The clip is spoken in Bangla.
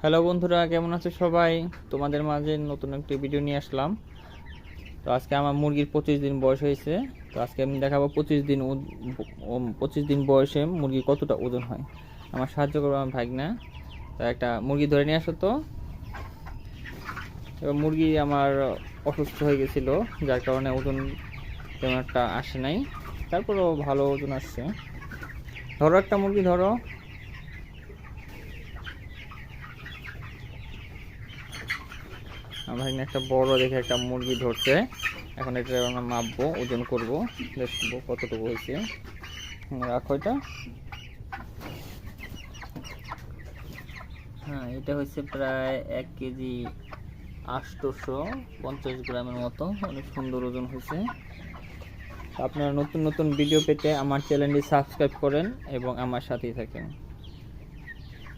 হ্যালো বন্ধুরা, কেমন আছো সবাই? তোমাদের মাঝে নতুন একটি ভিডিও নিয়ে আসলাম। তো আজকে আমার মুরগির 25 দিন বয়স হয়েছে। তো আজকে আমি দেখাবো 25 দিন বয়সে মুরগি কতটা ওজন হয়। আমার সাহায্য করবো আমার ভাগনা। তো একটা মুরগি ধরে নিয়ে আসো তো। এবার মুরগি আমার অসুস্থ হয়ে গেছিলো, যার কারণে ওজন তেমন একটা আসে নাই। তারপরও ভালো ওজন আসছে। ধরো একটা মুরগি ধরো। আমার ভাগনা একটা বড় দেখে একটা মুরগি ধরছে। এখন এটা আমরা মাপবো, ওজন করব, দেখবো কতটুকু হয়েছে। রাখো এটা। হ্যাঁ, এটা হচ্ছে প্রায় 1 কেজি 850 গ্রামের মতো। অনেক সুন্দর ওজন হয়েছে। আপনারা নতুন নতুন ভিডিও পেতে আমার চ্যানেলটি সাবস্ক্রাইব করেন এবং আমার সাথেই থাকেন।